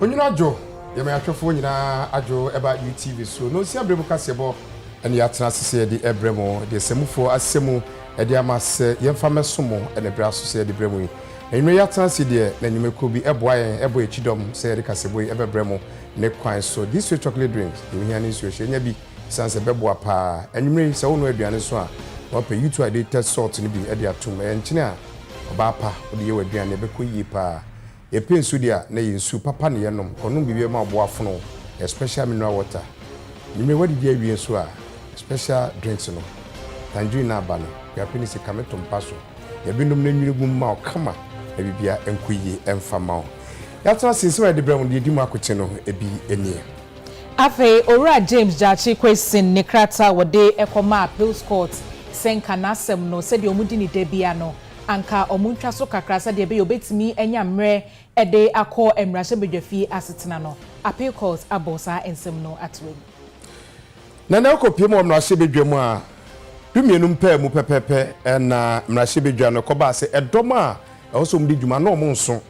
Onyina jo, ye me atwefo nyina ajo eba UTV so. No si abremu kasebo ene yatena sese de ebremu de semufo asemu de amase yemfa mesomo ene bra so se de bremu. Enwe yatena se de na nyumeko bi eboa yen ebo echidom se de kasebo ebebremu ne kwan so. This sweet chocolate drinks, you hear ni so hye bi sanse beboa pa. Enwumre se wono aduane so a wope YouTube ade test salt ni bi de atum enkyene a oba pa ode ye waduane bekoyi pa. A pain sudia na yinsu papa ne yenom kono bibia ma boafono special mineral water you may what did you so special drinks no tangerine na ba no ya pini se kametom paso ya bindum na nwirigum ma kama na bibia enkoyi emfama o ya twa sinse wa de bram de di mu akote no ebi enie afi owura James Jachi question ne krata wode ekoma appeals court senka nasem no se de omudi ni da bia no anka omuntwa so kakrasa de be obetimi enya mre ede akọ emrase bedwafi asetena no appeal court abosa ensem no atwe na okopie mo emrase bedwamu a dumienu mpa mu pepepe na emrase bedwa no koba se edom a also mdi dwuma na omonso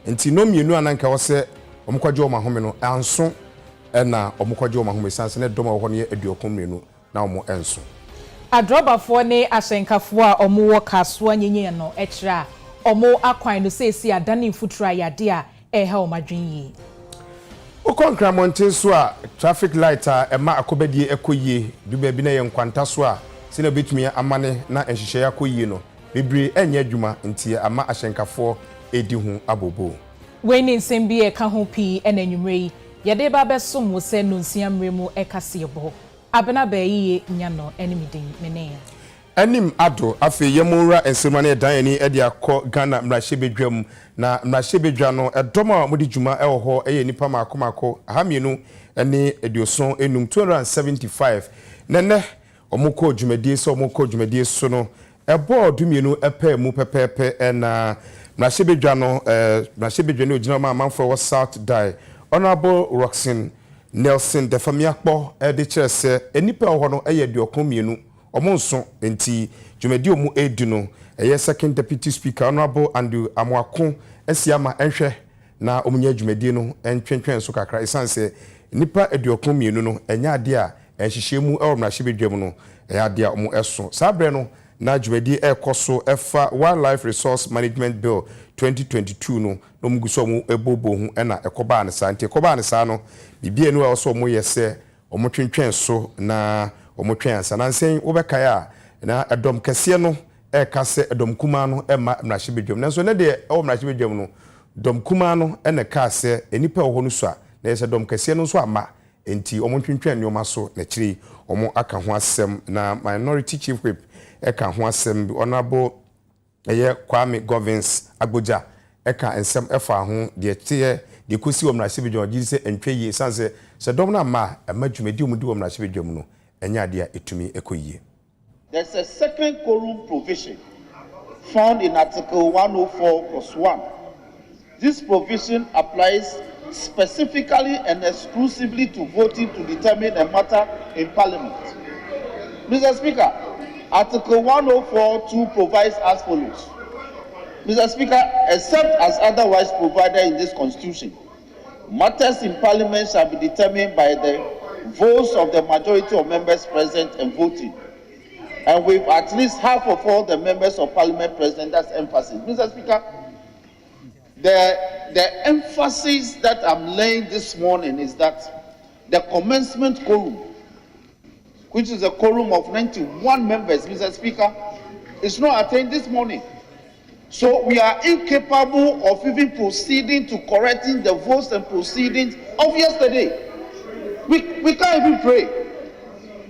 enti no mienu ananka wo se omkwaje o mahome no anso na omkwaje o mahome sanse na edom a wo no ye aduokon mienu na omo enso adrobafo ne asenkafo a omo kaso anyenye no ekira omo akwan no sesi adane mfutura yade a eha omadwenyi okonkra monten so a traffic light a ema akobadie ekoyie duba bi na ye nkwanta so a sina betumi amane na enhihye yakoyie no bebre enye adwuma ntie ama asenkafo edi hu abobo weni nsem bi eka ho pi enanwumre yi yade ba besom wo se no nsiamremu ekase yebo abena bayiye nyano enimidin mene anim ado afi yemura ensemane dan ani ede akọ Ghana mrahye na mrahye bedwa no edom a modi dwuma ewo ho eye nipa makomako ahamienu ene edioson enum 275 nene omukọ dwumadie so omukọ dwumadie so no ebo dumienu epe mu pepepe na mrahye bedwa no no ogina ma manfo wo South Die Honorable Roxin Nelson defamiakpo de kyerese enipa ho no eye duokon mienu omonso enti dwumadi omu edi no eye second deputy speaker Honorable Andrew Amwako asiama enhwe na omunya dwumadi no entwentwen so kakra isanse nipa aduokon mienu no enya ade a enhyehyemu mrahye bedwam no eye ade a omu eso sabre no na dwumadi ekoso efa Wildlife Resource Management Bill 2022 no no muguso mu ebobo hu na ekoba ne sa nti ekoba ne sa no bibie no also mu yese omotwentwen so na omotwen ansa na nsen wobeka ya na edom kase no kase edom kuma no ema mrahye bedwam nanso ne de mrahye bedwam no dom kuma no ene kase enipa ho no so a na yese dom kase no so ama enti omotwentwen nyoma so na kiri omo aka ho asem na minority chief whip eka ho asem Honorable eye Kwame Govins Agboja eka ensem efa ho de tie de kosi wo mrahye bedwam gi se entweye sanse se dom na ma amadwumadi omudi wo mrahye bedwam no enya de a etumi ekoyie. There's a second quorum provision found in Article 104(1). This provision applies specifically and exclusively to voting to determine a matter in Parliament. Mr. Speaker, Article 104(2) provides as follows. Mr. Speaker, except as otherwise provided in this Constitution, matters in Parliament shall be determined by the votes of the majority of members present and voting, and with at least half of all the members of Parliament present. That's emphasis. Mr. Speaker, the emphasis that I'm laying this morning is that the commencement quorum, which is a quorum of 91 members, Mr. Speaker, is not attained this morning. So we are incapable of even proceeding to correcting the votes and proceedings of yesterday. We can't even pray.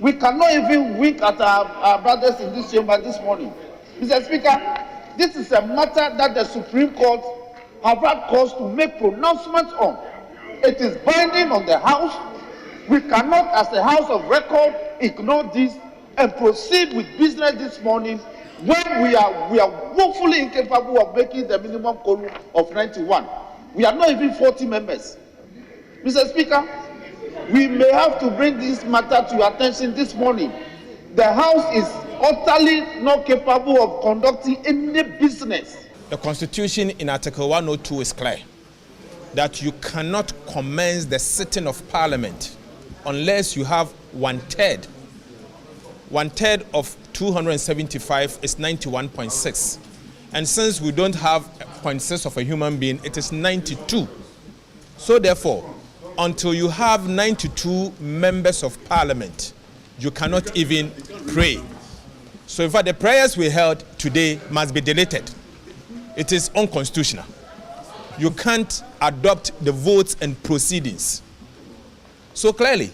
We cannot even wink at our brothers in this chamber this morning. Mr. Speaker, this is a matter that the Supreme Court have had cause to make pronouncements on. It is binding on the House. We cannot, as a House of Record, ignore this and proceed with business this morning when we are woefully incapable of making the minimum quorum of 91. We are not even 40 members. Mr. Speaker, we may have to bring this matter to your attention this morning. The House is utterly not capable of conducting any business. The Constitution in Article 102 is clear. that you cannot commence the sitting of Parliament unless you have 1/3. 1/3 of 275 is 91.6. And since we don't have 0.6 of a human being, it is 92. So therefore, until you have 92 members of Parliament, you cannot even pray. So in fact, the prayers we held today must be deleted. It is unconstitutional. You can't adopt the votes and proceedings. So clearly,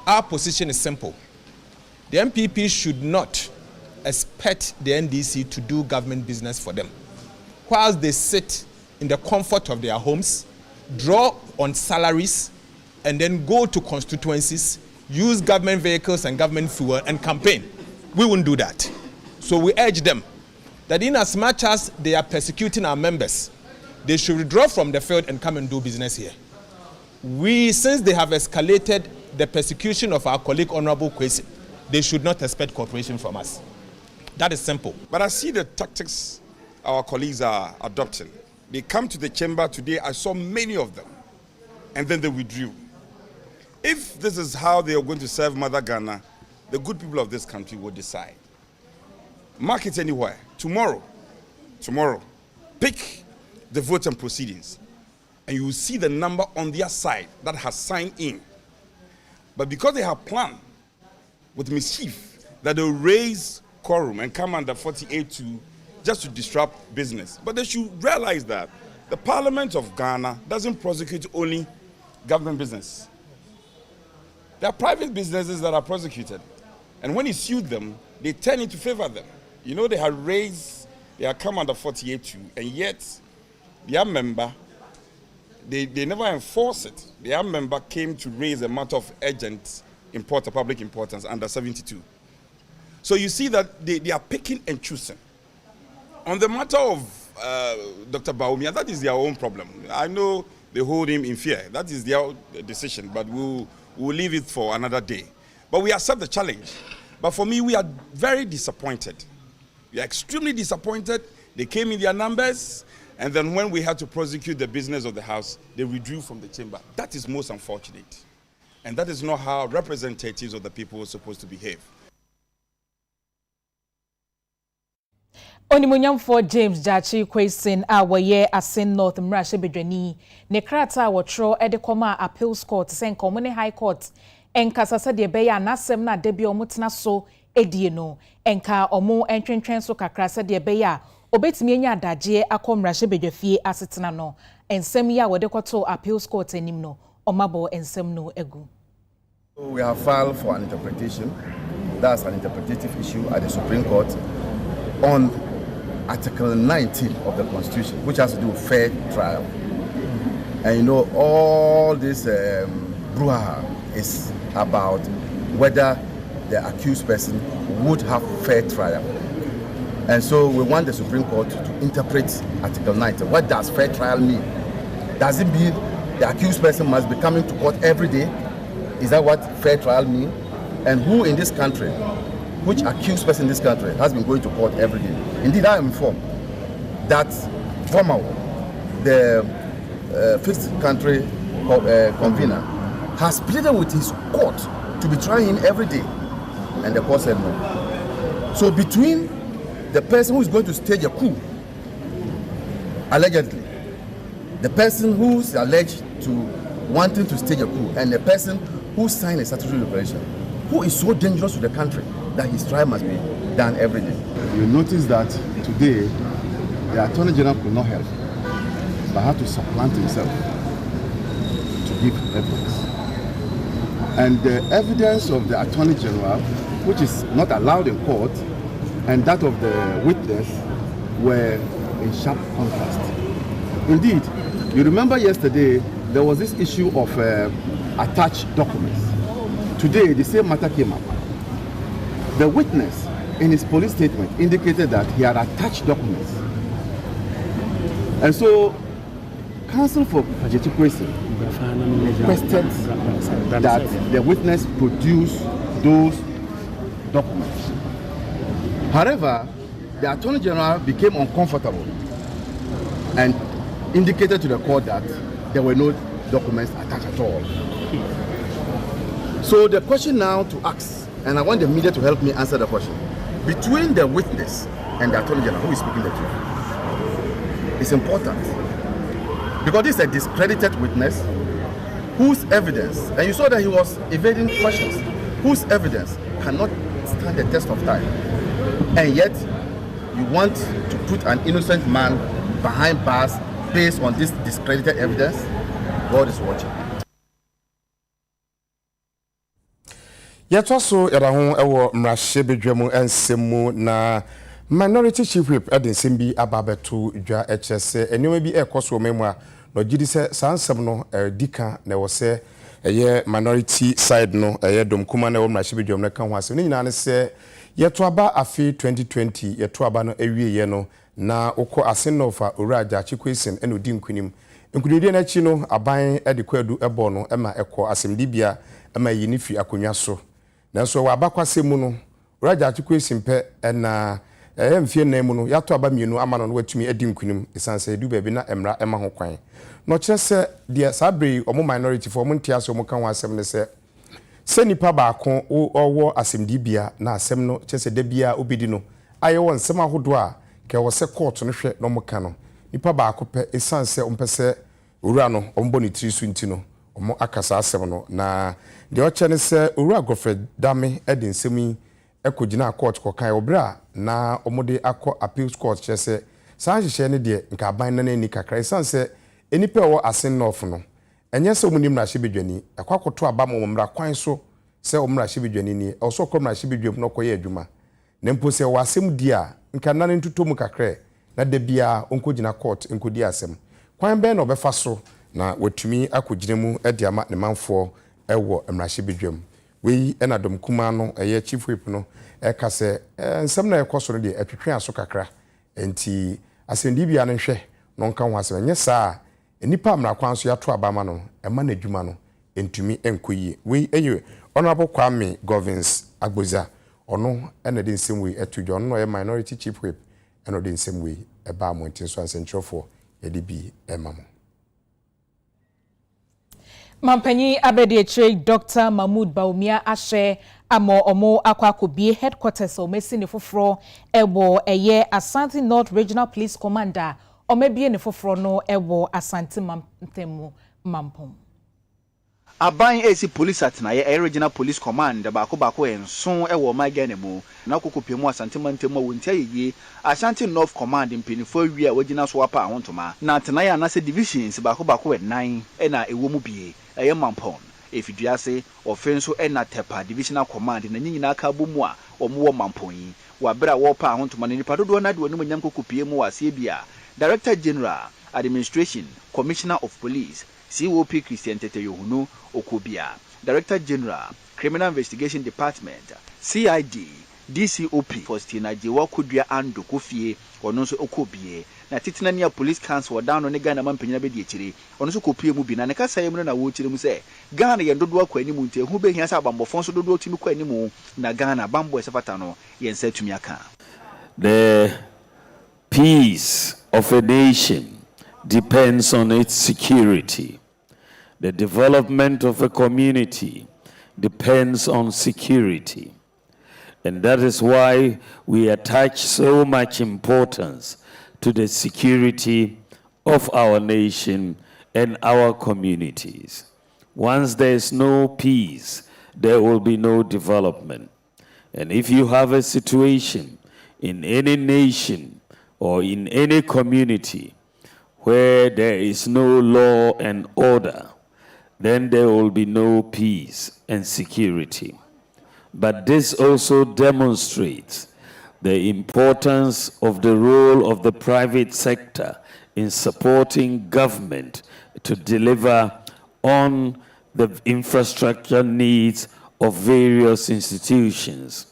our position is simple. The MPP should not expect the NDC to do government business for them, whilst they sit in the comfort of their homes, draw on salaries, and then go to constituencies, use government vehicles and government fuel and campaign. We won't do that. So we urge them that in as much as they are persecuting our members, they should withdraw from the field and come and do business here. Since they have escalated the persecution of our colleague Honorable Kwesi, they should not expect cooperation from us. That is simple. But I see the tactics our colleagues are adopting. They come to the chamber today, I saw many of them, and then they withdrew. If this is how they are going to serve Mother Ghana, the good people of this country will decide. Mark it anywhere. Tomorrow, pick the vote and proceedings, and you will see the number on their side that has signed in. But because they have planned with mischief that they'll raise quorum and come under 48 just to disrupt business. But they should realize that the Parliament of Ghana doesn't prosecute only government business. There are private businesses that are prosecuted. And when you sue them, they turn it to favor them. You know, they have come under 48 and yet their member, they never enforce it. Their member came to raise a matter of urgent public importance under 72. So you see that they are picking and choosing. On the matter of Dr. Bawumia, that is their own problem. I know they hold him in fear. That is their decision, but we'll leave it for another day. But we accept the challenge. But for me, we are very disappointed. We are extremely disappointed. They came in their numbers, and then when we had to prosecute the business of the House, they withdrew from the chamber. That is most unfortunate. And that is not how representatives of the people are supposed to behave. Onimunyamfo James Jachi Kwesin awaye Asin North Mrashe Bedwani ne krata wotro edekoma appeals court sen common high court enka sasa de beya nasem na debi omutena so edie no enka omo entwentwen so kakra sa de beya obetimi enya adaje akom Mrashe Bedwafie asetena no ensem ya wode kwoto appeals court enim no omabo ensem no egu. We have filed for an interpretation. That's an interpretative issue at the Supreme Court on Article 19 of the Constitution, which has to do with fair trial. And you know, all this brouhaha is about whether the accused person would have fair trial. And so we want the Supreme Court to interpret Article 19. What does fair trial mean? Does it mean the accused person must be coming to court every day? Is that what fair trial means? And who in this country, which accused person in this country has been going to court every day? Indeed, I am informed that former the fifth country convener has pleaded with his court to be trying him every day, and the court said no. So between the person who is going to stage a coup, allegedly, the person who's alleged to wanting to stage a coup, and the person who signed a statutory declaration, who is so dangerous to the country that his trial must be done every day. You notice that today the Attorney General could not help, but had to supplant himself to give evidence. And the evidence of the Attorney General, which is not allowed in court, and that of the witness were in sharp contrast. Indeed, you remember yesterday there was this issue of attached documents. Today, the same matter came up. The witness, in his police statement, indicated that he had attached documents. And so, counsel for Pajetu Kwesi requested that the witness produce those documents. However, the Attorney General became uncomfortable and indicated to the court that there were no documents attached at all. So the question now to ask, and I want the media to help me answer the question, between the witness and the Attorney General, who is speaking the truth, is important. Because this is a discredited witness whose evidence, and you saw that he was evading questions, whose evidence cannot stand the test of time. And yet, you want to put an innocent man behind bars based on this discredited evidence? God is watching. Yet also, Yadaho, our Mrashebedremu and Semu na minority chief whip at the Simbi Ababetu, Ja HS, and you may be a cost memoir, no Jidise Sansam no, Dika, never say a year minority side no, a year dom Kumana or Mrashebedrum, the Kanwas, and in say, yet to aba afi 2020, yet to abano every year no, na oko aseno fa Uraja Chikwesin and Udim Quinim. Including a chino, a buying at the Quedu Ebono, Emma Echo, Asim Libya, Emma Yinifi Akunyaso. Nanso wabakwa semuno Uraja Chikwesin pe na emfie na emuno yato aba mienu amano no watumi adi nkunim esanse edu baabi na emra ema ho kwan no kire se de sabre omo minority for omo ntiaso omo kan wasem ne se nipa baako owo asemdibia na asem no kire se da bia obedi no aye won sem ahodo a ke wo se court no hwe no mo ka no nipa baako pe esanse ompese owura no ombo ne tiri su ntino omo akasa asem no na de oche ne se owura Godfrey Dame edi nsemi ekogina court kokan obra na omode akọ appeals court chese sanhyehyɛ ne de nka ban na ni kakra sanse enipa wo asen no no enye se omunim na hyebedwani akwakoto aba mo mmra kwan so se omra hyebedwani ni also komra hyebedwam no koye adwuma na mpo se wasem di a nka na ntutom kakra na de bia onkogina court nkodi asem kwan ben no befa so na watumi akogina mu ade ama ne manfo ewo mmra hyebedwam we enadom kuma no eye chief whip no eka se nsem na ekoso no de atwetwe aso kakra enti asendi bia no hwe no nka ho asem nye saa enipa amra kwan so yato abama no ema na adwuma no entumi enkoyi we eye honorable Kwame Govins Agboza ono ena de nsem we atudwo no ye minority chief whip ena de nsem we eba amontin so ansentrofo ye de bi emamo Mampanyi Abedieche Dr. Mahmoud Baumia Ashe amo omo akwakobie headquarters o mesi ne foforo ebo eye Asante North Regional Police Commander o mebie ne foforo no ebo Asante Mampemu Mampom. Aban AC Police Atnaye Regional Police Command bako enso ewo magane mu na kokopemu Asante Mampemu wontia yeye Asante North Command mpinifo wi a wagina so apa ahontoma na Atnaye anase divisions bako enan na ewo mu bie eye Mampon efiduase ofenso na tepa divisional command na nyina aka bomu a omo Mampon yi wa bra wo pa ahontoma ne nipa dodo na de wonu nyam kokopie mu wase bia Director General Administration Commissioner of Police COP Christian Tete Yohunu Okobia, Director General, Criminal Investigation Department, CID, DCOP, Faustina Jewa Kudria Ando Kofie, Ononso Okobie, na titina nia Police Council down on the Ghana Mampenya Bedi Chiri, Ononso Kopie Mubina, na Kasa Yamuna na Wuchiri Muse, Ghana Yandodo Kwani Munte, who be Hiasa Bambo Fonso Dodo Timu Kwanimu, na Ghana Bambo Safatano, Yense Tumiaka. The peace of a nation depends on its security. The development of a community depends on security. And that is why we attach so much importance to the security of our nation and our communities. Once there is no peace, there will be no development. And if you have a situation in any nation or in any community where there is no law and order, then there will be no peace and security. But this also demonstrates the importance of the role of the private sector in supporting government to deliver on the infrastructure needs of various institutions.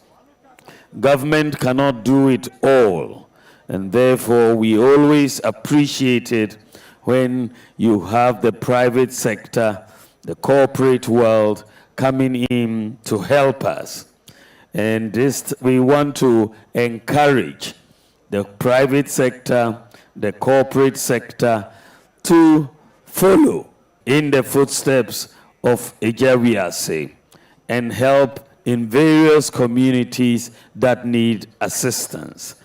Government cannot do it all, and therefore we always appreciate it when you have the private sector, the corporate world coming in to help us. And this, we want to encourage the private sector, the corporate sector to follow in the footsteps of Ejawiase and help in various communities that need assistance.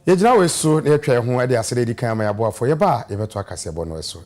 Yegyina we so na yɛtwa ho ade asede di kan ma yɛaboafo yɛba yɛbɛto akasɛbɔ no so.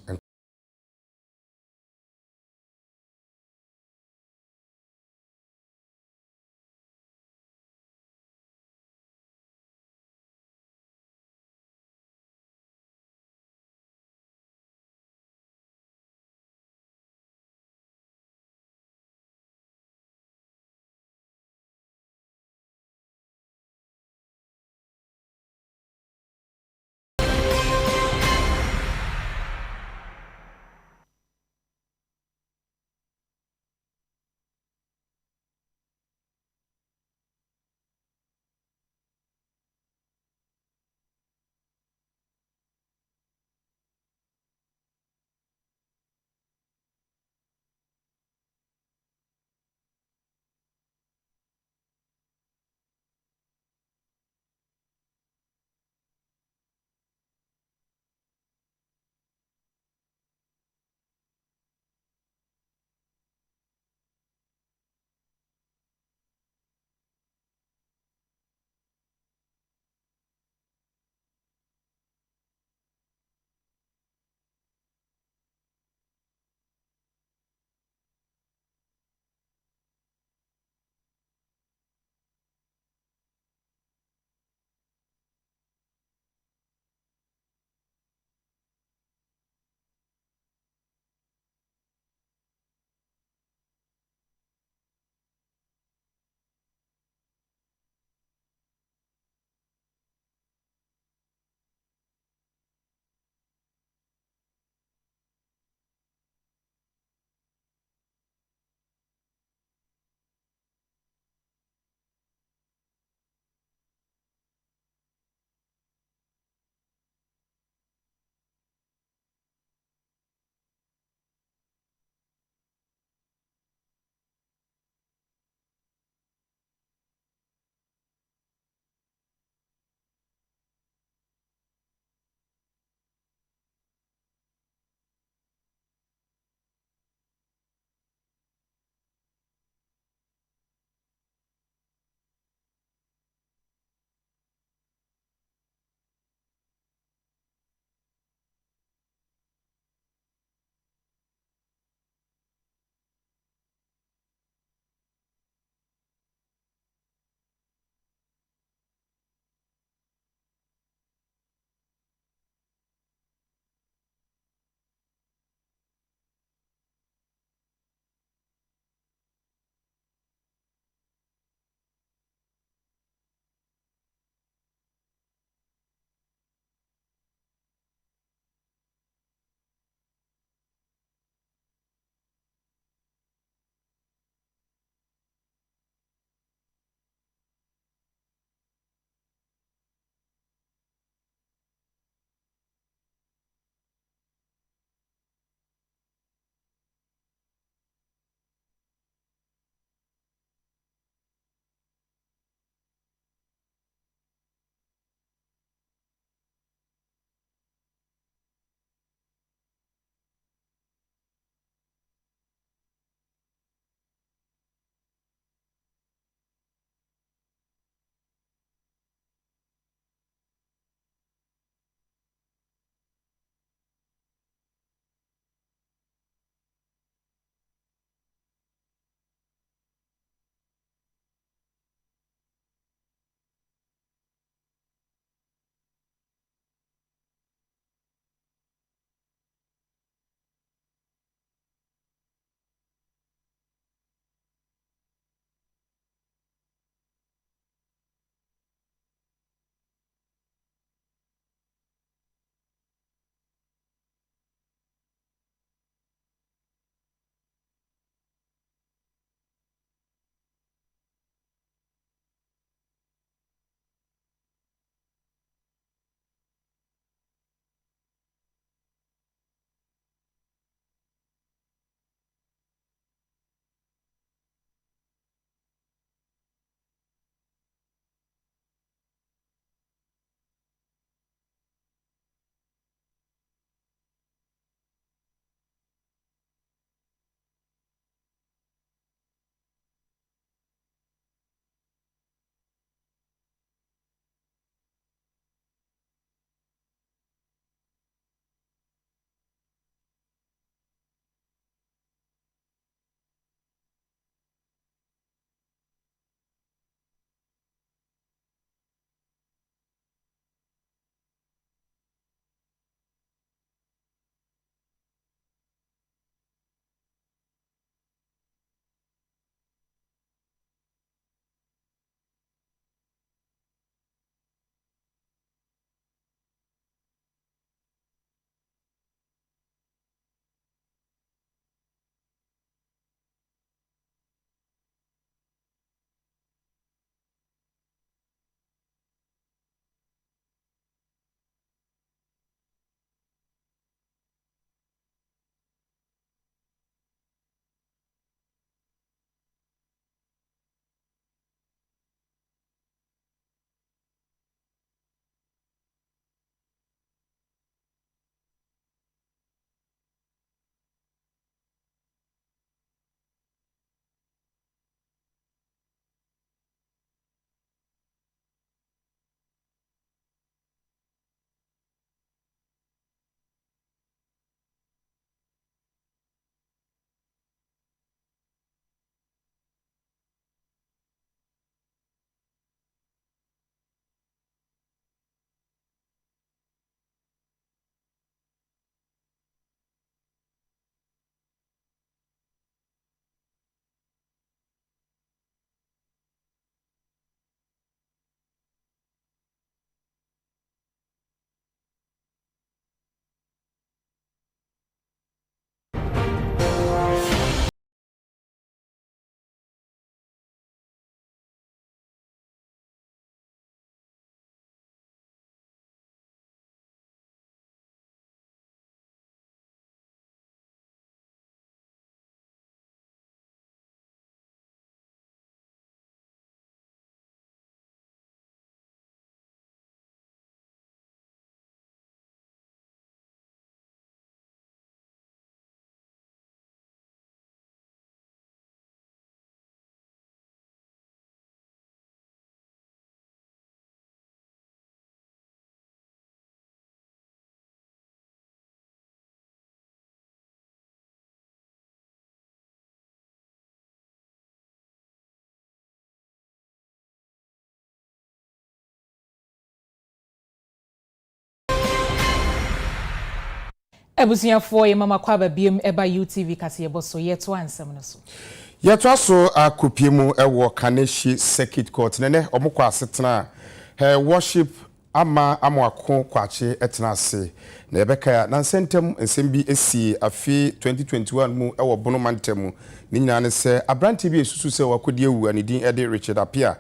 Ebusiafo ye mama kwa babiem eba UTV kase yeboso yeto ansem no so. Yeto aso akupiemu ewo Kaneshi Circuit Court nene omukwa asetena worship ama amwako kwache etena ase na ebeka ya na sentem ensembi esi afi 2021 mu ewo bono mantemu ni nyina ne se abranti bi esusu se wakodi ewu anidin ede Richard Apia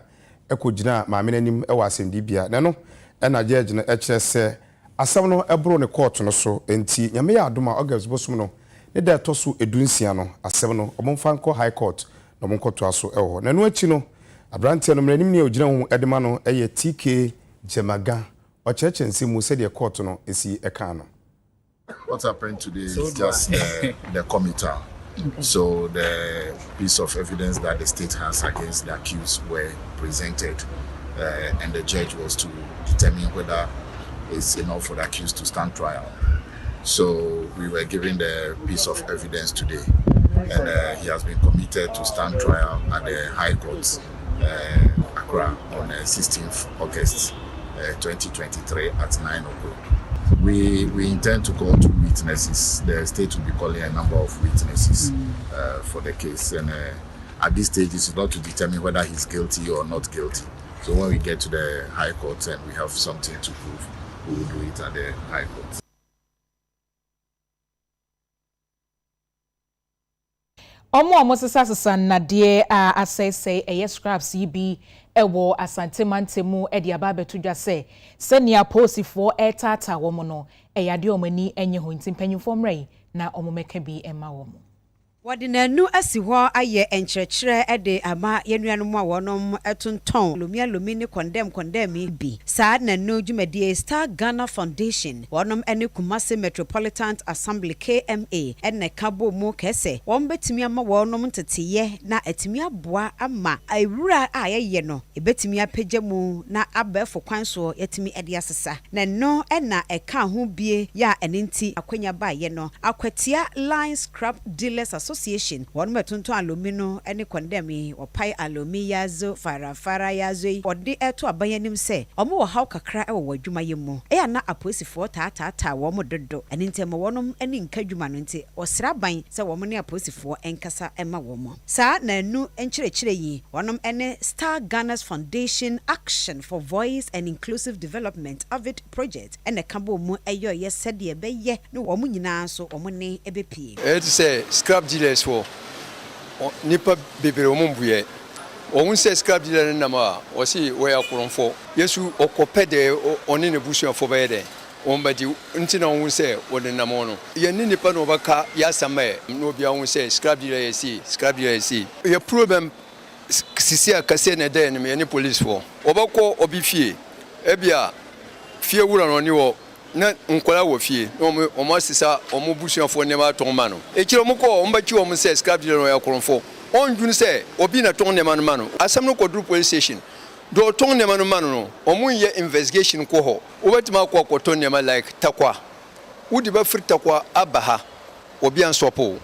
ekogina maame nanim ewo asendi bia neno ena judge na ekire se asam no ebro ne court no so enti nyame ya adoma August bosum no ne da toso edunsia no asem no omomfanko high court no monkoto aso ewo na no achi no abrantia no mranim ne ogina hu edema no eye TK Jemaga ochense mu se de court no esi eka no. What happened today is just the commuter. So the piece of evidence that the state has against the accused were presented and the judge was to determine whether it's enough for the accused to stand trial. So we were given the piece of evidence today, and he has been committed to stand trial at the High Court, Accra, on 16th August 2023 at 9 o'clock. We intend to call 2 witnesses. The state will be calling a number of witnesses for the case, and at this stage, it's not to determine whether he's guilty or not guilty. So when we get to the High Court and we have something to prove, we will do it at the High Court. Omo sesa na de asese eye scraps bi ewo asante mantemu e de aba betudwa se senia posifo etata wo mo no eyade omani enye ho ntimpanyimfo mrai na omomeka bi ema wo mo. Wadi nanu asi ho aye enkyerkyere ede ama yenuanom a wonom etonton lomi ne condemn bi saa nanu dwumadie Star Ghana Foundation wonom ene Kumasi Metropolitan Assembly KMA ene kabo mu kese won betimi ama wonom teteye na etimi aboa ama awura a ye no ebetimi apagya mu na abefo kwanso yetimi ede asesa nanu ena eka ho bie ya enenti akwanya ba ye no akwatia Line Scrap Dealers Association one metonto alumino ene condemn opai alumi yazo farafara yazo ode eto abanyanim se omo wo haw kakra e wo wadwuma yemu e na aposifo taatata wo mo dodo ene ntem wonom ene nkadwuma no nti osra ban se wo mo ne aposifo enkasa ema wo mo sa na nu enkyerechire yi wonom ene Star Ghana's Foundation Action for Voice and Inclusive Development of it project ene kabo mu eyo ye sede be ye ne wo mo nyina so wo mo ne ebepie it say scrap dealers for nipa bebere omumbuye ohun se scrap dealer na ma o si we akoronfo yesu okopede oni ne busuafo be de ombadi ntina ohun se wode na mo no ye ni nipa no baka ya same no bia ohun se scrap dealer yesi ye problem sisi akase na de ne me police for obako obifie ebia fie wura no ni wo na nkola wo fie omo asisa omo busuafo ne ma ton ma no ekiro mo ko ombachi wo mo se scrap dealer no ya koronfo onjun se obi na ton ne ma no ma no asam no kodru police station do ton ne ma no ma no omo ye investigation ko ho obetima ko ton ne ma like takwa udi ba fir takwa abaha obi an sopo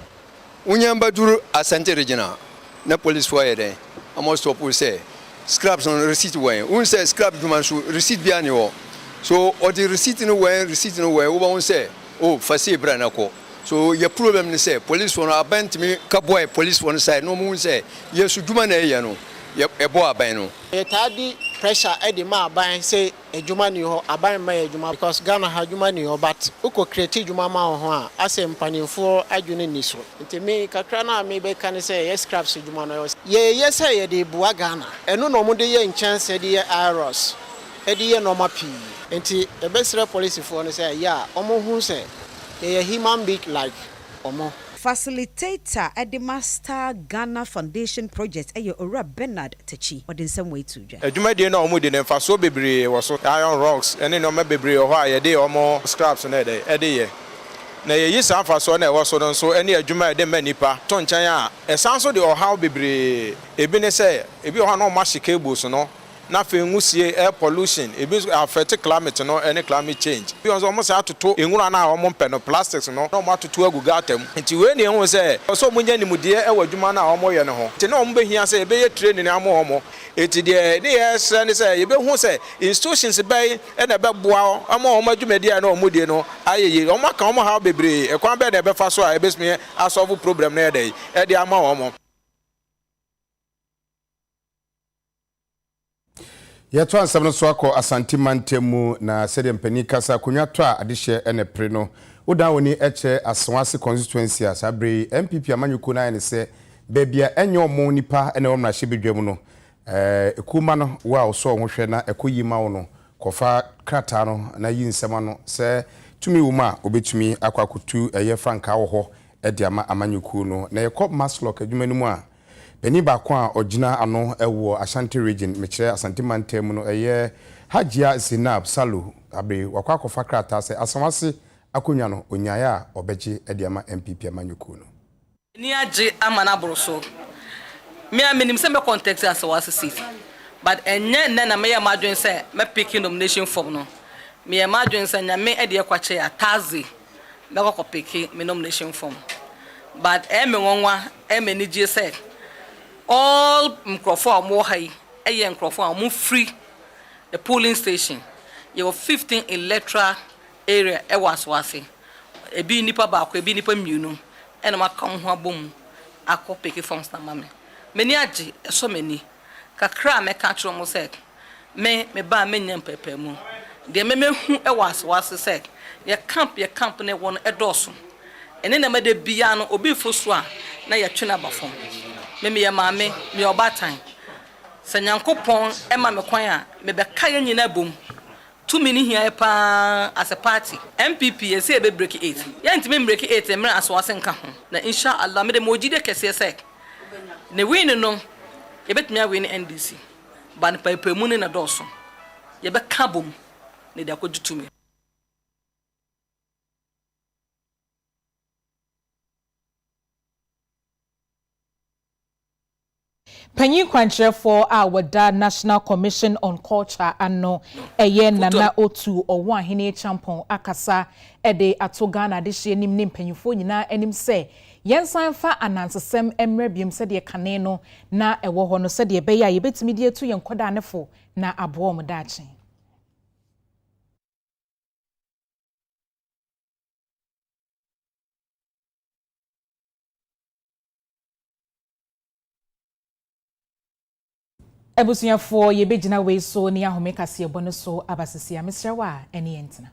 unyamba duru asante regional na police fo yede amo sopo se scraps on receipt way un se scrap duma so receipt bia ne wo so or the receipt no way we won say oh fasi brana ko so your problem ni say police won abant me kaboy police won side no mun say yesu djuma na ye no ebo aban no etadi pressure e di ma aban say ejuma ni ho aban ma ejuma because Ghana ha ejuma ni ho but uko create ejuma ma ho a ase mpanimfo adwene ni so nti me kakra na me be kan say yes scraps ejuma no ye say ye di bua Ghana eno no mo de ye nchance de ye errors edi ye normal p enti ebesre police for no say ya omo hu say ye human being like omo facilitator at the Master Ghana Foundation project ayo Ora Bernard Techi or in some way to ja adwuma de na omo de fa so bebre wo so iron rocks ene no ma bebre ho a ye de omo scraps na de ye na ye yisa fa so na e wo so no so ene adwuma de manipa to nchan a esan so de o how bebre ebi ne say ebi ho na o ma shike cables no na fe ngusie air pollution e bi affect climate no any climate change bi on so mo say atoto enwura na o mo pɛ no plastics no na mo atoto agu gatam nti we ne hu say so mo nya nimude e wadwuma na o mo ye ne ho nti na o mo behia say e be ye training amo o mo eti de ne yes ne say e be hu say institutions be e na be boa amo o mo adwumade na o mo die no ayeye o mo ka o mo ha bebre e kwan be na be fa so a e be sme a solve problem na e dey e de ama o mo. Yeto ansam no so akọ Asante Mantemu na sede mpani kasa konwa to a adehye ene pre no odan woni eche Aswase constituency asabre MPP amanyuko na ne se bebia enye omo nipa ene omra hye bedwam no ekuma no wa oso ohwehwe na ekoyima wo no kofa krata no na yi nsema no se tumi wuma obetumi akwakotu eye franka wo ho ede ama amanyuko no na yekọ maslok adwuma no mu a Beni ba kwa ogina ano ewo Ashanti region mekire Asante Mantemu no eye Hajia Zinab Salu abe wakwa akofa krata se Asawase akonwa no onyaya obeji ediama MPP amanyuku no ni age amana broso me aminim se me context Asawase city but enye na me ya madwen se me picking nomination form no me ya madwen se nya me ede kwache ya tazi me ko picking me nomination form but me wonwa me ni je se all microphone more high a microphone more free the polling station you have 15 electoral area e waswase e bi nipa ba ko e bi nipa mienu e na maka ho abom akopeke forms na mame meni age so meni kakra me ka tro mo se me ba me nyam pepe mu de me hu e waswase se ye camp ne won e doso ene na me de bia no obi fosu a na ye twena ba fom me ya mame me obatan sanyankopon e ma me kwan a me be kaya nyina bom tu mini hia pa as a party MPP e say be break 8 ya ntime break 8 e mra Asawase nka ho na insha Allah me de mojide kese se ne win no e betumi a win NDC ban pa mu ne na doso ye be ka bom ne de akojutu Panyin kwankyerefo a wada National Commission on Culture ano eye nana otu owo ahene champon akasa ede atoga na de hye nim ne mpanyifo nyina anim se yensan fa anansesem emre biem se de kane no na ewo ho no se de be ya ye betimi de etu yenkoda nefo na abo mu daache Ebusuafo ye begina we so ni ahome kase ebo no so abasisia mesrewa ene yentina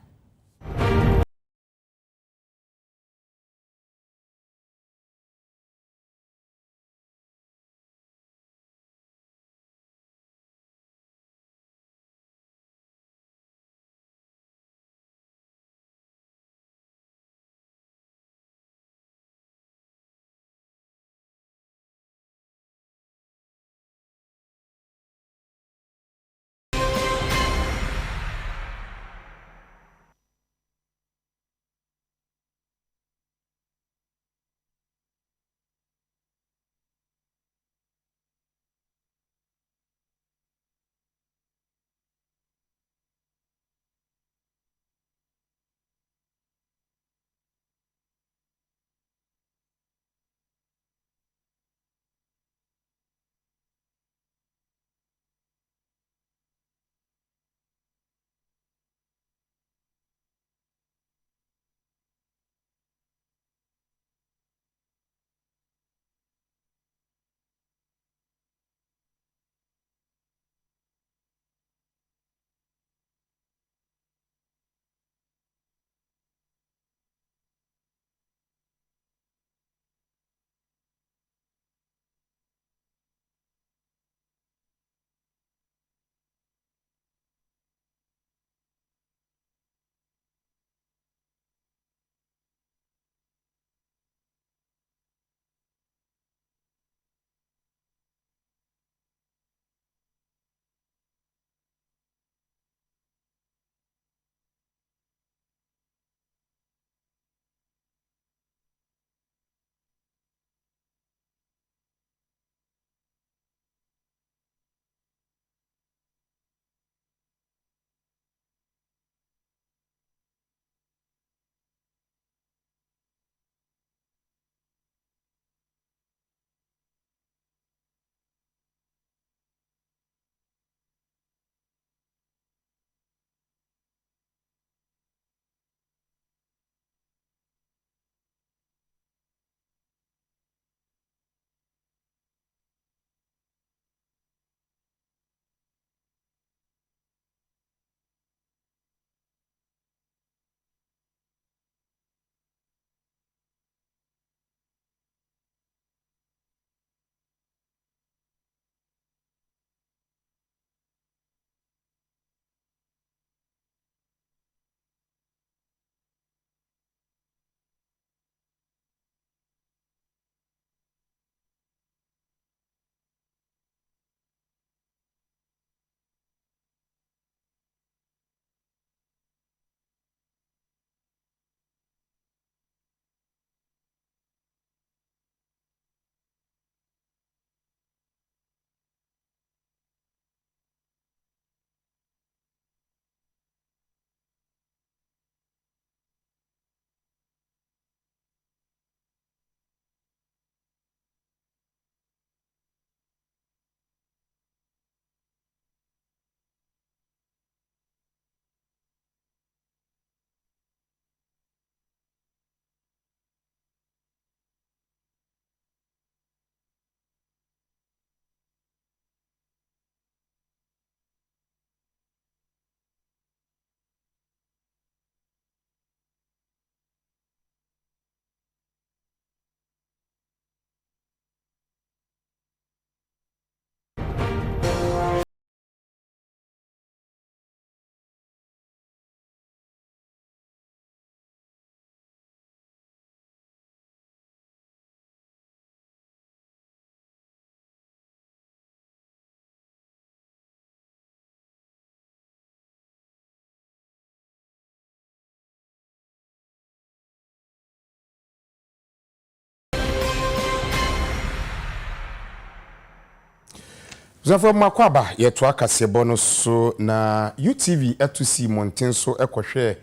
Zafo makwaba yeto akasebo no so na UTV etusi monten so ekohwe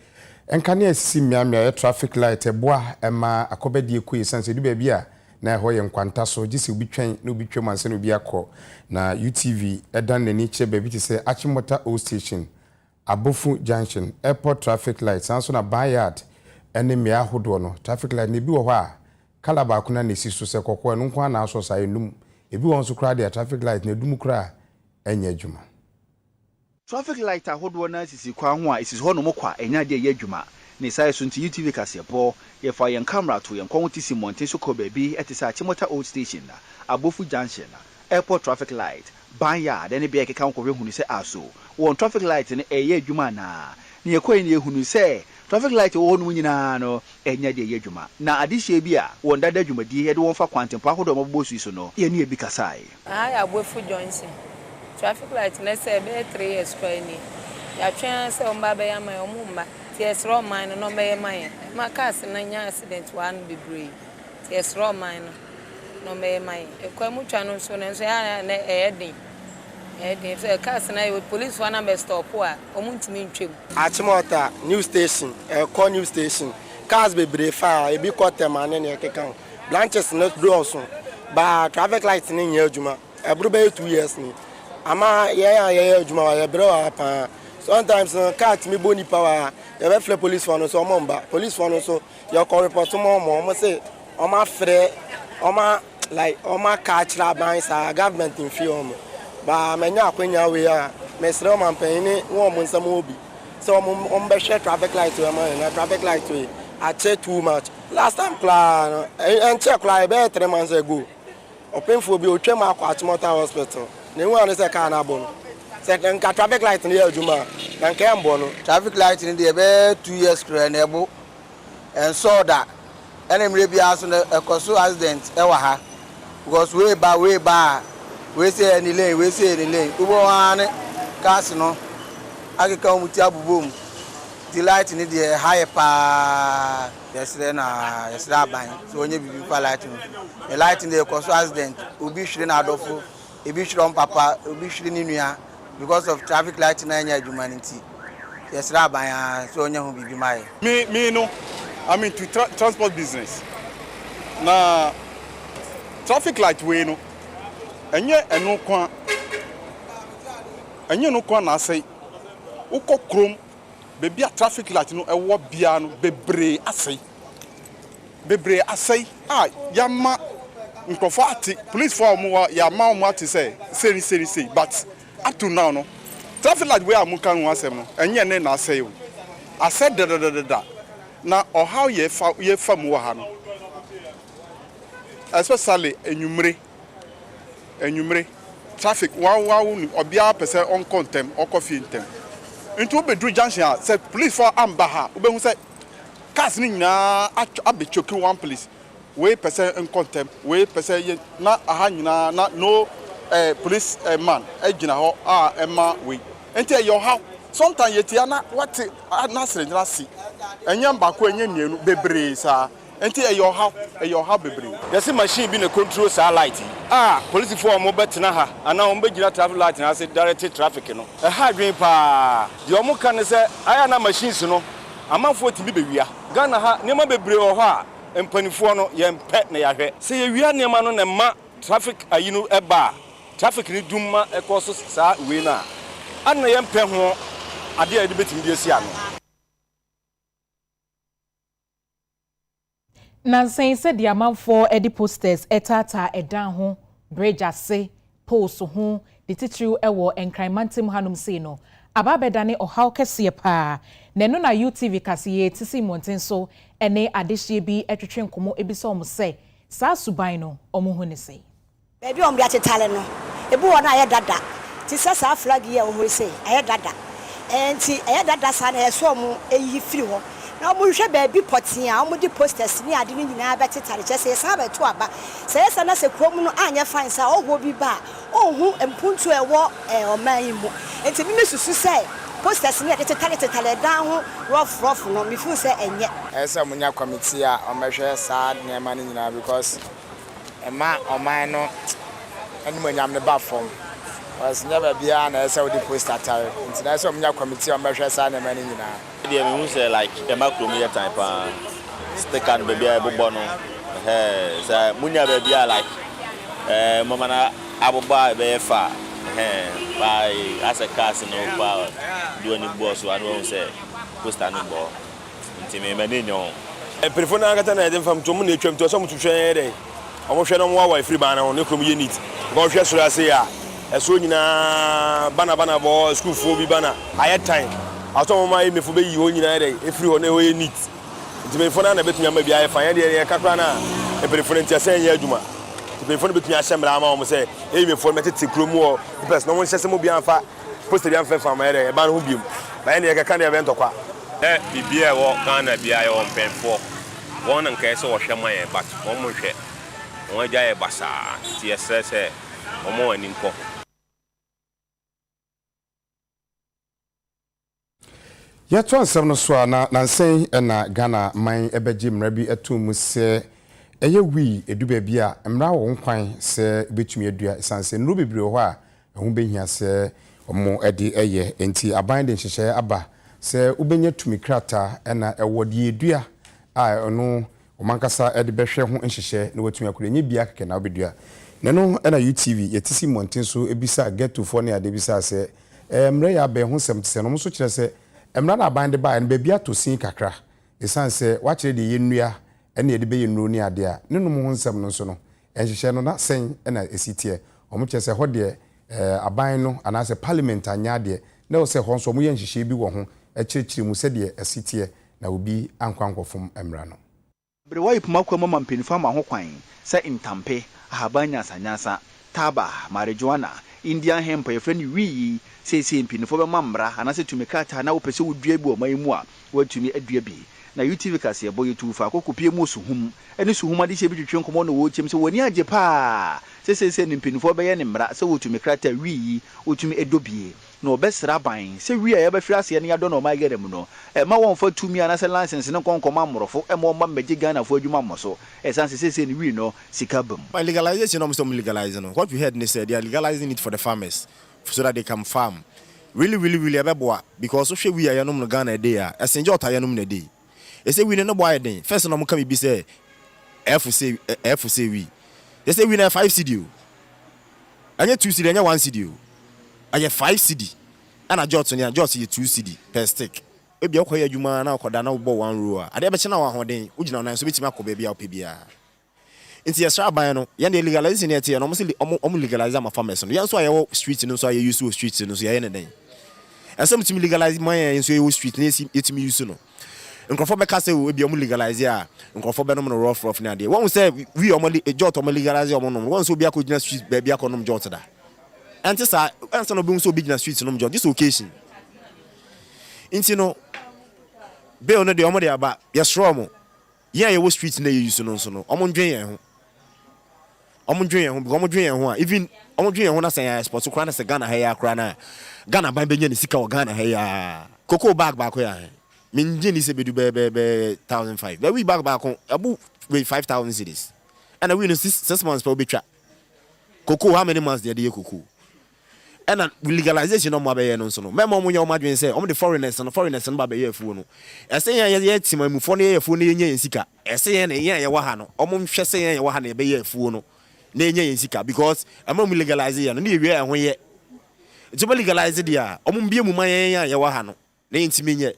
enkane asisi miamia traffic light eboa ema akobedie ku sense du bia a na ho ye nkwanta so gisi obi twen na obi twem anse na obi akọ na UTV edan nani che baby ti se Achimota O station Abofu junction airport traffic light sanso na Bayard ene mia ahodo no traffic light ne bi wo ho a kala ba kuna na esi so se kokọ no nkwa na aso sa enum ebi won so kra de traffic light na dum kra enya adwuma. Traffic light ahodo na sisi kwa ho a esi ho no mokwa enya de ye adwuma ne sai so nti UTV kasebo ye fa yen camera to yen kwon tisi monten so ko baby etisa Achimota Old station na Abofu junction na airport traffic light Bayard ene bia keka ko hunu se aso won traffic light ne eye adwuma na ne yekoyi ne hunu se traffic light wo no nyina no enya de ye adwuma na adihye bi a won dada adwuma di ye de won fa kwantempo ahodo mabbo su so no ye ne bi kasai Abofu junction traffic light na say be 3 years kwa ni ya twen se o mba be ya man o mu mba ts raw mine no be man ma cars na nya accident one be brave ts raw mine no be man e kwa mu twa no so na so ya na edin so cars na police one be stop a o mu ntimi ntwem Achimota new station call new station cars be brave fa e bi quarter man na kekan branches no do so ba traffic light ni nya adwuma e buru be 2 years ni ama ye adwuma ya bro apa sometimes cat me boni power you be police for no so omba police for no so you call report mo say o ma frɛ o ma like o ma catch la ban sa government in film ba menya akwanya we a mesre o man pan ni won mo nsam obi so o be share traffic light we man na traffic light we I check too much last time plan and check like be 3 months ago open for be o twem akwa Achimota hospital ne wan no say car na bon second traffic light ni adwuma na nke mbo no traffic light ni de be 2 years kra na ebo and so that enemre bia so na ekoso accident e wa ha because we say any lane ubo wan cars no agika omuti abubom the light ni de high pa yesterday ban so onye bibi pa light no the light ni ekoso accident obi hwire na adofo ebi hwire papa obi hwire ni nua because of traffic light na anya humanity yes ban so onye hu bibi mai me no I'm into transport business na traffic light we no enye no kwa na say ukọ krom bebi a traffic light no ewo bia no bebre asay yama nkofo ati police for mo yama mo ati say but up to now no traffic light we amukan ho asem no enye ne na asay o asay da na or how ye fam wo ha no especially enyumre traffic wow obia pese on contem or coffee intem into obedru junction say police for ambaha obehu say cars ni nyina abechoki one police we pese on contem we pese na aha nyina na no police man agina ho ema we enti your how sometimes yetia na what na sere si enyam ba ko enye mienu bebre sa enti your how bebre yesi machine bi na control sa light police for mo betena ha ana o mbegina traffic light na say direct traffic no ha dwen pa de o mo kan say aya na machines no amanfo timi bewia Ghana ha nema bebre o ho a empanifo no ye mpe na ya hwe say ye wia nema no na ma traffic ayinu eba traffic ni dumma ekoso sa we na ana ye mpe ho ade a de betimi de sia no Nansen said the amount for Eddie posters etata edan ho bridge ase post ho the titru ewo enkrimantim hanum se no ababedane ohaw kese pa na no na UTV kase tisi monten so ene adehye bi etwetwe nkomo ebiso omo se sa suban no omo hu ne se baby omo biatetale no ebu wona aye dada ti sa flag ye omo se aye dada enti aye dada sa na yeso omo eyi firi ho na mo hwe baby potia omo di posters ni ade ni nyina betetare chese sa ba to aba se na se krom no anya fine sa owo bi ba ohu empuntu ewo oman yi mu enti mi mesusu se posters ni ade tetale dan ho rough no mi fu se enye esa munya committee a omehwe sa nema ni nyina because ema oman no eni manyam ne ba form was never be an SO the post attire. International committee on measures and many. The say like a macro type stick and baby bono. So Munya baby like Mamana Abuba Befa by as a cast no power doing boss one won't say post and ball. Intimate. I prefer not getting from Tomuni to some to share. I want to know why free banner on the community. Go just to say, as soon as banana ball, school for me banner. I had time. I told my me for be you united if you on the way need. To be for a bit, maybe I find a Caprana, a preference to say, Yaduma. To be for between Assembly, I almost say, even for me to take more, because no one says Mobian fat, posted young from my area, a ban who beam. By any kind of event or what. Be a walk on a be on pen for one and case or Shamay, but one more share. One day, Bassa, TSS, or more in Inco. Yet one seven swana, Nansay, and Ghana, mine ebejim rebi etum say, we, a dubia, and now one pine, say, between me a dear, sans and Ruby Brewa, whom being here, say, or more Eddie a year, and tea a binding share abba, say, Ubenya to me crata, and a word ye dear. I know. Omankasa e de behwe ho nhihye na watumi akure bia keke na obedua neno na UTV yetisi monten so ebisa get to for ne ade bisa se mre ya be ho sem tse no mo so kire se mra na bande ba ne bia to sin kakra esan se wa kire de yenua na de be yenuro ni ade a neno mo ho sem no so no nhihye no na sen na esitie omo kire se ho de aban no ana se parliament anya de na o se ho so mo ye nhihye bi wo ho ekirikiri mu se de esitie na obi ankwankofom mra no Brewa ipuma mama mpenifa ma ho kwan se intampe ahabanya sanyasa taba marijuana Indian hemp ye friend wi se mpenifa be mamra anase tumekata na opese wodua bi o mayimu a watumi adua bi na UTV kase ye boye tufa akokopie mu suhum ene suhum ade se bi twetwe nkomo no wo chem se woni age pa se mpenifa be ye ne mra se wotumekata wi wotumi edobie no besra ban se wi a ye be frase ne yado no ma gere mu no ma won fa tumi anase license ne konkoma amrofo mo ma meje Ghana fo adwuma moso esanse se ni wi no sika bam legalization almost legalizing what you heard they said they are legalizing it for the farmers so that they can farm really abeboa because so hwe wi a yanom no Ghana dey a esenje otayanom na dey e say wi no boy den first no mo ka bi say FC wi they say wi na 5 cedi anya 2 cedi anya 1 cedi aye 5 cedi ana jot ye 2 cedi per stick e bia koya adwuma na akoda na bo 1 row ade be chena wa hoden ugina nan so betimi akoba bia opebia nti yesra ban no ye na legalize ne tie no mo legalize am farmers no ye so aye street no so aye use street no so ye ne den asem timi legalize man ye so aye street ne yetimi use no nkrofo be ka se we bia mo legalize a nkrofo be no no rough na ade won say we o mo jot o mo legalize o mo no won so bia ko gina street ba bia ko no jot da anti sa ansa no be so big na street no jot this occasion inti no be ono de omo de aba yesro mo ye wo street na ye use no so no omo ndwen yen ho because omo dwen yen ho a even omo dwen yen ho na say export kra na say Ghana ha ya kra na Ghana ban benya ni sika o Ghana ha ya cocoa bag ba ko ya min je ni se bedu be 1005 be we bag ba ko abu we 5000 cedis and we no 6 months per betwa cocoa how many months dey cocoa and legalization of my no so no memo mo nya o madwen say o the foreigners no ba be ye afuo no ese ye timamufo no ye afuo no ye nya sika ese ye na ye wa ha no o mo hwe se ye wa ha na be ye afuo no na ye nya sika because am mo legalize ye no na ye wi ho ye ntimo legalize dia o mo bie mu man ye wa ha no na ntimi nye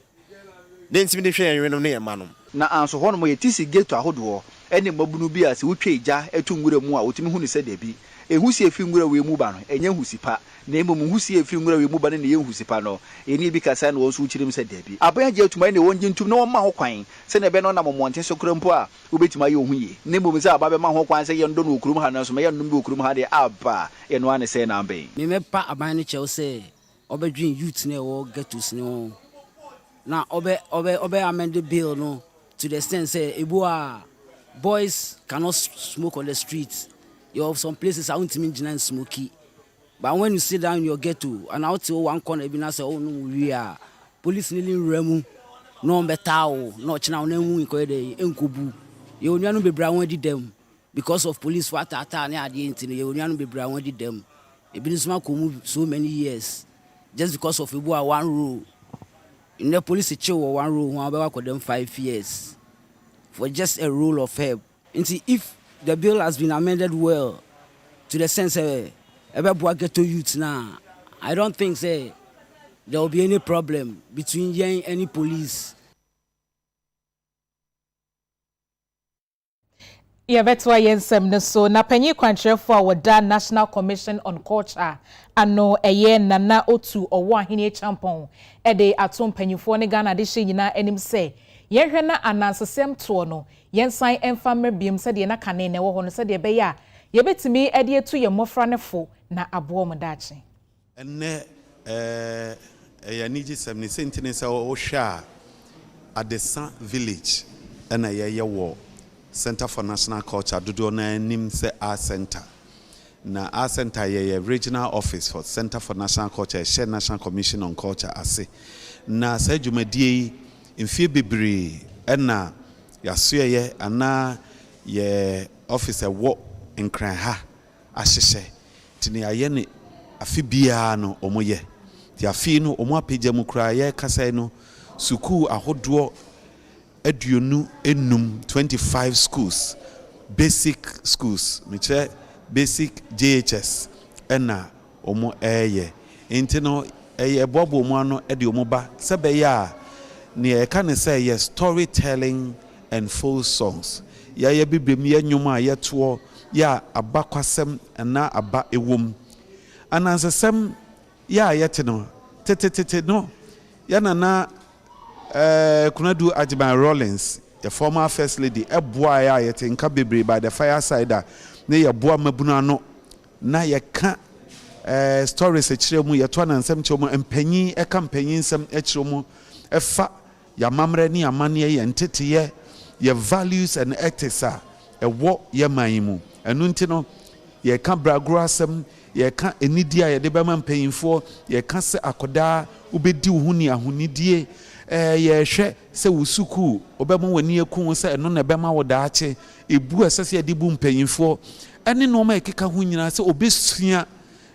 na ntimi de hwe ye no na ye ma no na anso ho no mo ye tisi gate ahodo ene mabunu bi a se wotwa ija etu ngure mu a otimi hu ni se da bi ehusi efi ngura we mu ba no enye husipa na emo mu husi efi ngura we mu ba ne ye husipa no eni bi kasa na wonso chirim se dabi aban age atuma ne wonje ntum na won ma ho kwan se na be no na momonte so krampo a obetima ye ohu ye na emo mu se aba be ma ho kwan se ye ndo no okurum ha na so me ye ndo bi okurum ha de aba ye no ane se na ben me mepa aban ne chew se obedwin youth na wo getus ne na obe amend the bill no to the extent say ebua boys cannot smoke on the streets. You have some places I won't mean and smoky. But when you sit down in your ghetto and out to one corner, even say, oh no, we are police nearly remu, no betao, no china no inquire incubu. You only be brown did them because of police what at near the internet, you only be brown did them. It been so many years just because of one rule. In the police chill one rule, one about them 5 years for just a rule of help. And see, if the bill has been amended well to the sense about get to youth now, I don't think there will be any problem between you and any police. Yeah, that's why yensem so na panyi kwantre for the National Commission on Culture ano eye nana otu owo ahene champon e de atom panyifo ne Ghana de hye nyina anim se yehwe na anansesem to no yensan emfa mabiem se de na kane ne wo ho no se de be ya ye betimi e de etu ye mofra ne fo na abo mo dache enne ya niji semni sentine se o hwa Adesa village na ye wo Center for National Culture dodo na nim se Art Center. Na Art Center ye regional office for Center for National Culture, share National Commission on Culture ase. Na sa dwumadie mfie bebre na yasoye ye ana ye officer wo nkran ha ahyehye. Tini aye ne afi bia no omoye. Ti afi no omo apagya mu kra ye kasa no suku ahodo Eduonu enum 25 schools, basic schools, miche basic JHS, ena omo eye. Intino eye bobo omo ano edi omo ba. Sebe ya ni ekane say yes storytelling and folk songs. Ya ye bibrem ye nyuma ye to ya abakwasem na aba ewom. Anansesem ya yete no tete no ya na Kunadu Ajiban Rollins, the former first lady, a boy yet in Kabibri by the fireside, near Boa Mabunano, na ya can't stories a chilmu, ya twan and some chomo, and penny a company some echomo, a fa, ya mamreni, a money and titty, your values and ethics are a walk ya maimu, and nuntino, ye can't bragrasem, ye can't enidia, ya debaman paying for, ye can't say akoda, ubedi hunia hunidie. Ye hwe se wusuku obemo wani ekun se eno na bema wodaache ebu asase adibu mpanyinfo ene noma ekeka ho nyina se obesua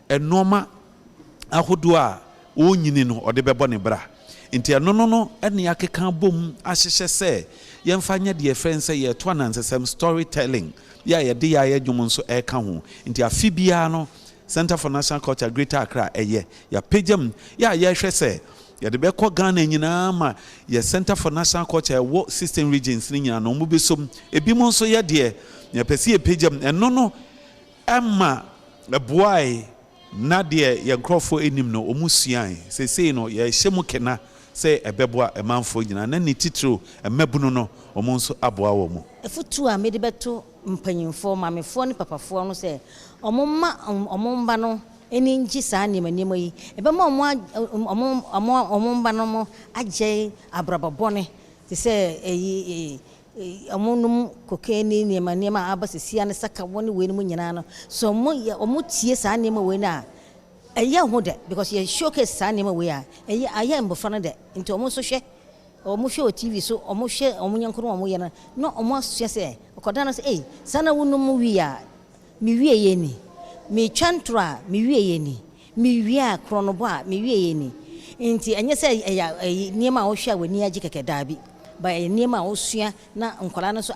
enoma ahodo a onyini no ode bebo ne bra nti eno no ene akeka bom ahyehye se yemfa nya de friends ye to anansesem storytelling ya ye de ya adwum nso eka ho nti afibia no Center for National Culture Greater Accra eye ya pagem ya ye hwe se ya de be ko Ghana nyina ma ya Center for National Culture wo system regions ni nyina no mu besom ebi mo nso ye de ya pese ye pagem eno no ama boy na de ya nkrofo enim no omusuan sesei no ya hyemu kena se ebeboa emanfo nyina na ni titro emabunu no omo nso aboa wo mu efutu a mede beto mpanyinfo mamefo ne papafo no se omomba no eni nji saa nima yi ebe ma omomba no mo agye abrababone te se omonum kokeni nima abasesia ne saka woni we mu nyina no so omo tie saa nima we na eye ho de because ye showcase saa nima we a eye aye mbofra no de nti omo so hwe omo hwe TV so omo hwe omo nyankoro omo ye no omo asua se okoda no se sana wonum wi a mi wie ye ni mi chantra mi wie ye ni mi wie a kronobo a mi wie ye ni nti enye se niema wo hwe a wani agi keke daabi ba niema wo sua na nkola no so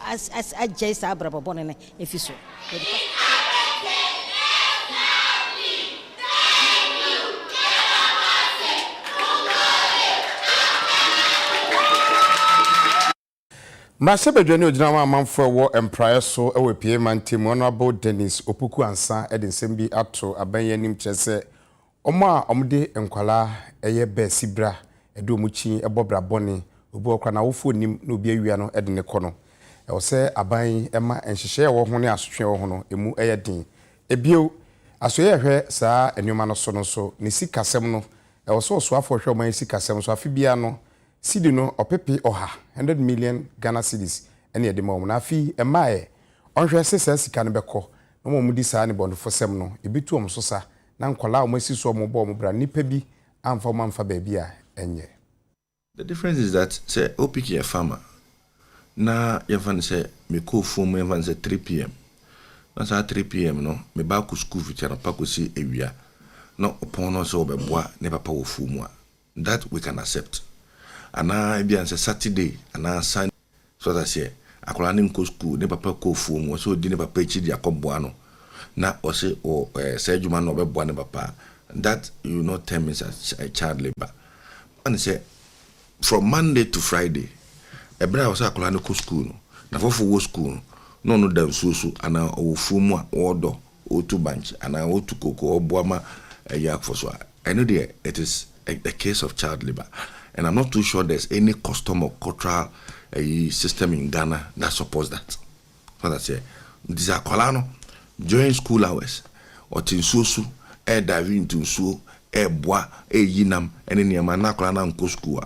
agye sa abrabobone ne efiso Mrashebedwani ojinama amanfo wo empire so ewe pie mantem honorable Dennis Opoku ansa edensem bi ato abanyanim kyese omo a omde enkwala eye be sibra edo muchi ebobra bone obi okwa na wofo nim na obi awia no ede ne kono e wo se aban ema enhyehyɛ wo ho ne asotwe wo ho no emu eye din ebio asoye hwɛ saa enwuma no so no so ne sikasɛm no e wo so afo hwɛ oman sikasɛm so afibia no Sidi no opepe oha 100 million Ghana cedis ene yede ma na afi emae onhwe sesa sika ne beko no mo mudi saa ne bondofo sem no ebitu om so sa na nkwala o masi so mo bo mo bra nipa bi amfa o manfa ba bi a enye. The difference is that say opiki a farmer na yefan say me ko fom yefan say 3 pm na sa 3 pm no me ba ku school fi chara pa ko si ewia no upon us or beboa ne papa wo fumwa. That we can accept. And now be on Saturday and now Sunday. So that's it. Akola ne nko school ne papa ko fumwa so di ne papa echi di akoboa no. Na ose o say juma no beboa ne papa. That you not term is a child labor. And say from Monday to Friday, ebra was akola ne ko school no. Na fofo wo school no da so ana o fumwa odo o to banch ana o to koko oboama yak for so. I know it is a case of child labor, and I'm not too sure there's any custom or cultural system in Ghana that supports that. So that's it. These are kolano during school hours or tinsusu diving to su bois yinam and in yamana kolana unko school.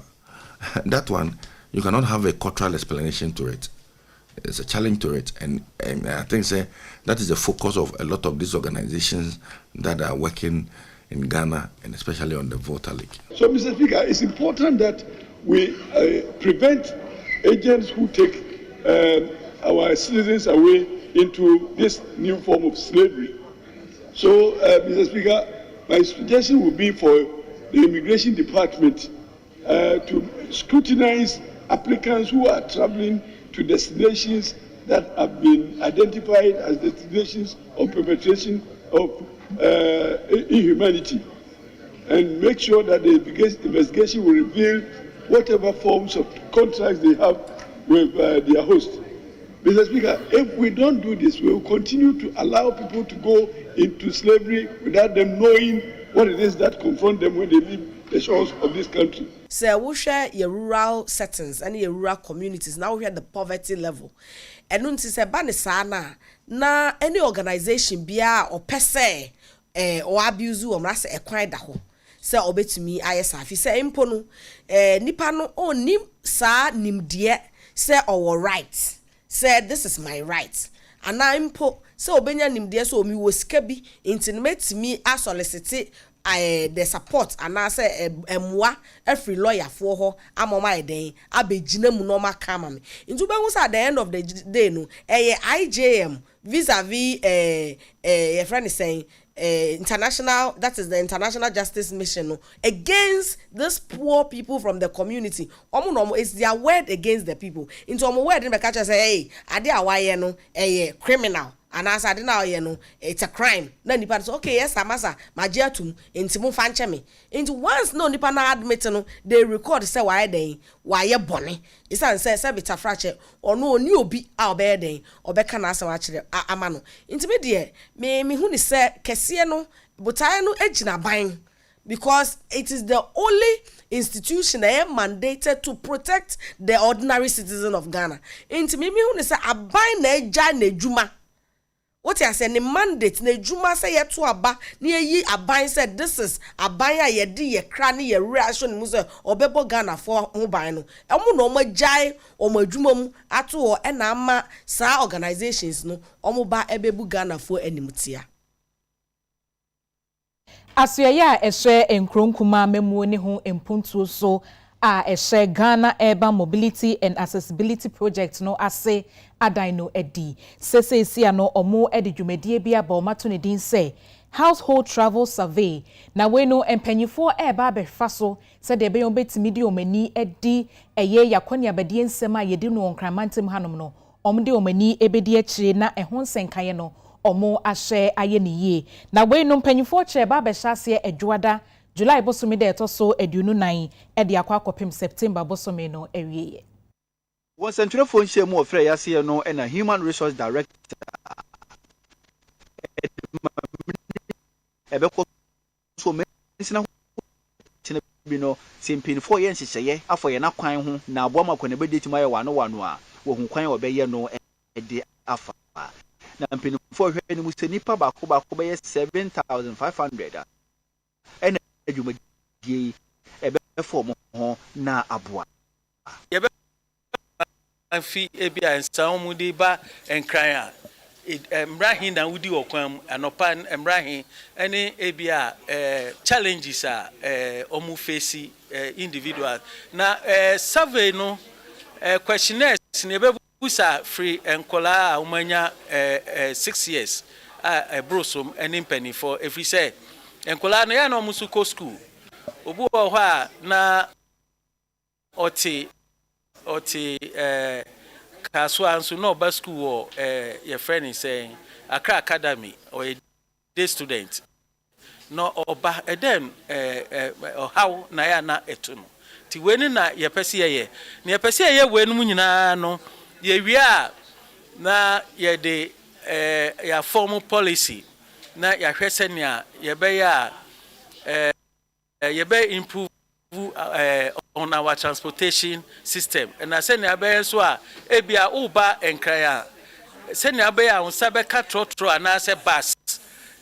That one you cannot have a cultural explanation to it. It's a challenge to it, and I think that is the focus of a lot of these organizations that are working in Ghana, and especially on the voter league. So, Mr. Speaker, it's important that we prevent agents who take our citizens away into this new form of slavery. So, Mr. Speaker, my suggestion would be for the Immigration Department to scrutinize applicants who are traveling to destinations that have been identified as destinations of perpetration of inhumanity, and make sure that the investigation will reveal whatever forms of contracts they have with their host. Mr. Speaker, if we don't do this, we will continue to allow people to go into slavery without them knowing what it is that confront them when they leave the shores of this country. So we share your rural settings and your rural communities. Now we have the poverty level. And nun ti se ba ne sana na any organization bia or per se or abuse or mrase ekwan da ho. Se obetumi ayesa fi se impo no nipa no onim sa nimde se our right. Say this is my right. And na impo se obenya nimde so omi wo sika bi intimate me a solicite the support and I say emwa every lawyer for her amoma eden abegina mu no maka ma me ntu be hu say at the end of the day no IJM vis-a-vis your friend is saying international, that is the International Justice Mission no, against these poor people from the community. It's their word against the people. Into omo word in the catcher say, hey, ade awaye no criminal. And as I didn't know, it's a crime. Then the say, okay, yes, Amasa, my dear to intimu fanche me. Into once no nipa na admit no, they record say why you bonny. It's an say bit a fracture or no new be our bedding or becca nasa actually amano. Into me dear, me huni say kesiano, but I no edge na buying. Because it is the only institution that is mandated to protect the ordinary citizen of Ghana. Into me huni say a buy ne ja ne juma. What I say, the mandate, the Juma say ye to aba, near ye aban said this is abaya ye di ye cranny ye reaction muse or bebo Ghana for mobile. No ma jai or ma jumum at all and ama sa organizations no omoba ebebu Ghana for enimtia. Asuyaya eshe enkronkuma memu ne ho empuntu so a eshe Ghana Urban Mobility and Accessibility Project no ase adan no edi sese sia no omo edi dwumadie bia ba omato ne din se household travel survey na we no empanyifo eba befa so se de be yon betimi di omani edi eye yakoni abadie nsema yedi no onkramantem hanom no omde omani ebedi akire na ehon senkaye no omo ahye aye ne yie na we no empanyifo kire ba be hyase adwada July bosome de etoso edunu nan edi akwa akopem September bosome no ewieye. One central phone share more free as here no and a human resource director. So no simpin 4 years say afọ ye na kwan ho na aboma kwane be date my one a wo hu kwan obeye no e de afa na mpin 4 hwe ni musenipa ba ko be 7,500 and adwuma die e be form ho na aboa afi ebia ensan mu di ba enkran a mrahin na wudi okwam anopa mrahin ene ebia challenges a omu face individual na survey no questionnaires ne be busa free enkola umanya 6 years brosom ene penny for every say enkola no ya no musu ko school obu wo ho a na oti kaswa anso no ba school wo your friend is saying Accra Academy or a day student no oba edem how na ya na etu no ti weni na ye pese ye na ye pese ye wenu mu nyina no ye wi a na ye de ya formal policy na ya hwese ne ye be ya ye be improve on our transportation system and I say na be so a ebia uba enkran a say na be ya unsa be ka trotro ana say bus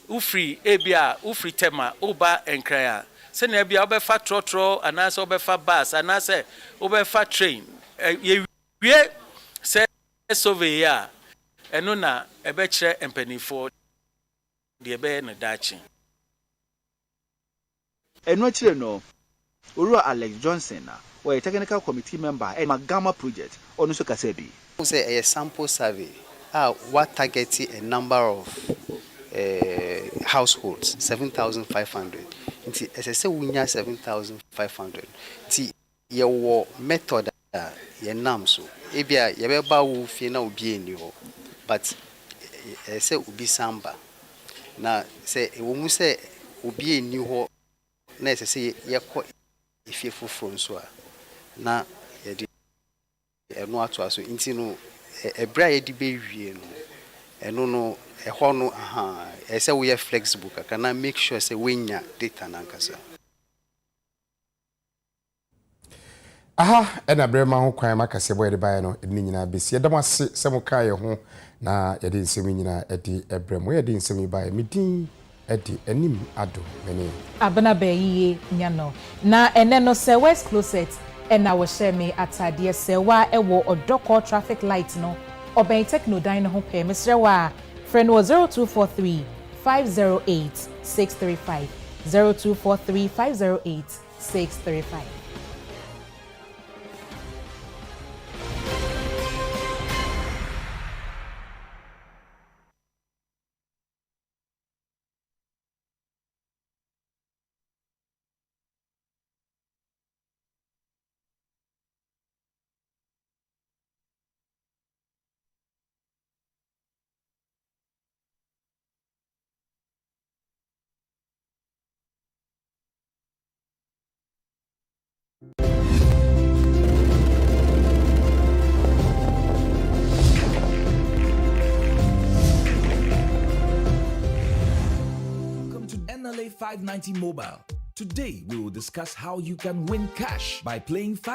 ufri ebia ufri tema uba enkran a say na ebia obefa trotro ana say obefa bus ana say obefa train ye wie say surveyor eno na ebe kire empanifo de ebe na dachi eno kire no Uru Alex Johnson or a technical committee member at Magama project on Usukasebi. Say a sample survey. What targeting a number of households 7,500. As I say, we need 7,500. Your method, your name so. Ebia yabeba wu fina ubi ni ho, but say ubi samba. Na say we say ubi ni ho. Na say yako. If you from so na yedi eno ato aso nti no ebra yedi be wie no eno no eho no aha say we are flexible kaka na make sure say we nya data na nkasa aha ena brema ho kwan makase boy de bae no edini nyina besi edam ase se mo kae ho na yedi nsemi nyina edi ebrem we yedi nsemi bae medin edi enim ado meni abana bayiye nyano na ene no se west closet ena wo share me atade se wa ewo odoko traffic light no oben technodyne no ho pe mesre wa friend wo 0243 508 635 0243 508 635. NLA 590 Mobile. Today we will discuss how you can win cash by playing 5